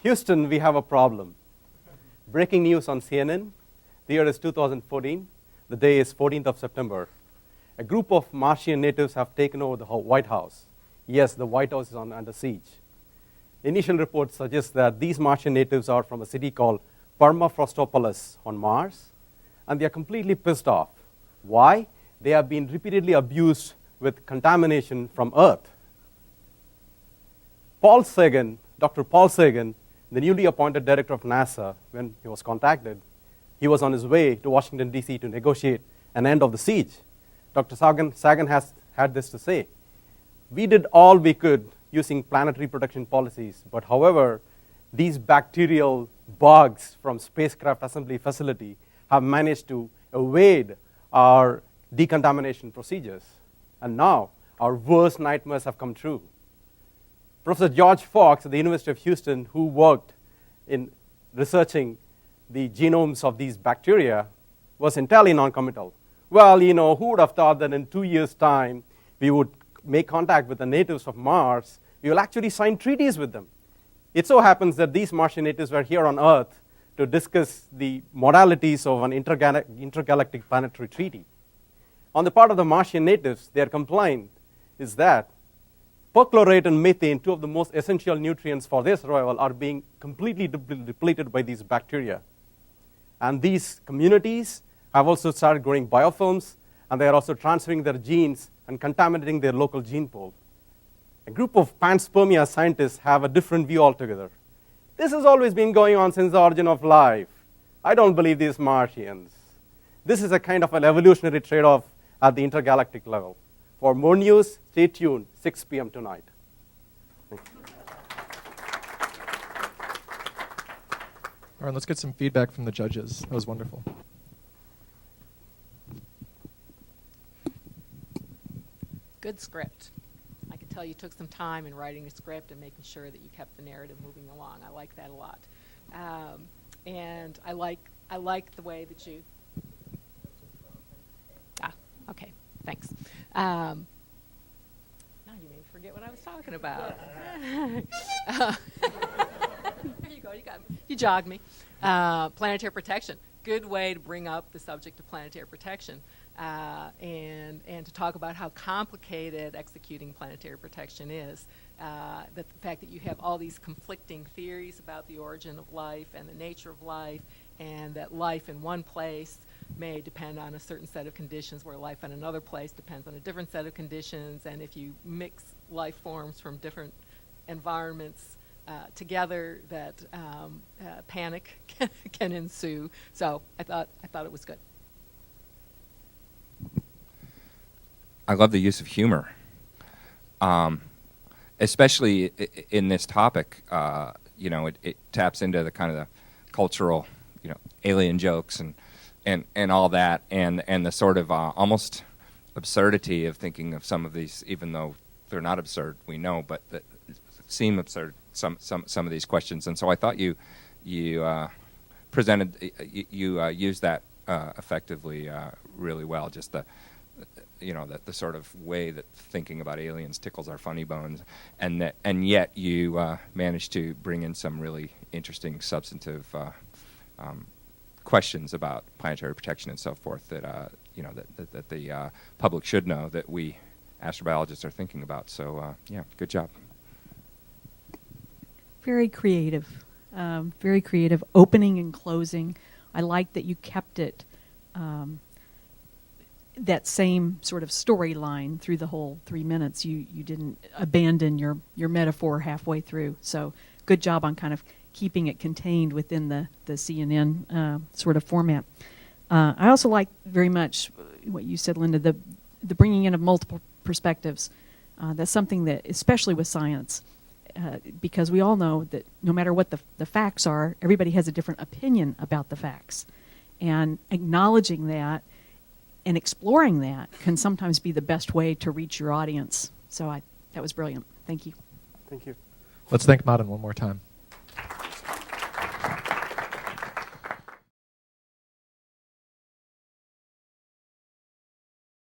Houston, we have a problem. Breaking news on CNN. The year is 2014. The day is 14th of September. A group of Martian natives have taken over the White House. Yes, the White House is under siege. Initial reports suggest that these Martian natives are from a city called Permafrostopolis on Mars, and they are completely pissed off. Why? They have been repeatedly abused with contamination from Earth. Dr. Paul Sagan, the newly appointed director of NASA, when he was contacted, he was on his way to Washington, D.C. to negotiate an end of the siege. Dr. Sagan has had this to say. We did all we could using planetary protection policies, but however, these bacterial bugs from spacecraft assembly facility have managed to evade our decontamination procedures. And now, our worst nightmares have come true. Professor George Fox at the University of Houston, who worked in researching the genomes of these bacteria, was entirely non-committal. Well, who would have thought that in 2 years' time, we would make contact with the natives of Mars, we will actually sign treaties with them. It so happens that these Martian natives were here on Earth to discuss the modalities of an intergalactic planetary treaty. On the part of the Martian natives, their complaint is that perchlorate and methane, two of the most essential nutrients for their survival, are being completely depleted by these bacteria. And these communities have also started growing biofilms, and they are also transferring their genes and contaminating their local gene pool. A group of panspermia scientists have a different view altogether. This has always been going on since the origin of life. I don't believe these Martians. This is a kind of an evolutionary trade-off at the intergalactic level. For more news, stay tuned, 6 p.m. tonight. All right, let's get some feedback from the judges. That was wonderful. Good script. I can tell you took some time in writing a script and making sure that you kept the narrative moving along. I like that a lot. And I like the way that you... Okay, thanks. Now you made me forget what I was talking about. There you go, you jogged me. Planetary protection. Good way to bring up the subject of planetary protection and to talk about how complicated executing planetary protection is. The fact that you have all these conflicting theories about the origin of life and the nature of life, and that life in one place may depend on a certain set of conditions, where life in another place depends on a different set of conditions, and if you mix life forms from different environments together, that panic can ensue. So I thought it was good. I love the use of humor, especially in this topic. It taps into the kind of the cultural, alien jokes and all that, and the sort of almost absurdity of thinking of some of these, even though they're not absurd, we know, but that seem absurd. Some of these questions, and so I thought you presented you used that effectively really well. Just the sort of way that thinking about aliens tickles our funny bones, and yet you managed to bring in some really interesting substantive questions about planetary protection and so forth that that the public should know, that we astrobiologists are thinking about. So yeah, good job. Very creative, opening and closing. I like that you kept it that same sort of storyline through the whole 3 minutes. You didn't abandon your metaphor halfway through. So good job on kind of keeping it contained within the CNN sort of format. I also like very much what you said, Linda, the bringing in of multiple perspectives. That's something that, especially with science, because we all know that no matter what the facts are, everybody has a different opinion about the facts. And acknowledging that and exploring that can sometimes be the best way to reach your audience. So that was brilliant. Thank you. Thank you. Let's thank Madhan one more time.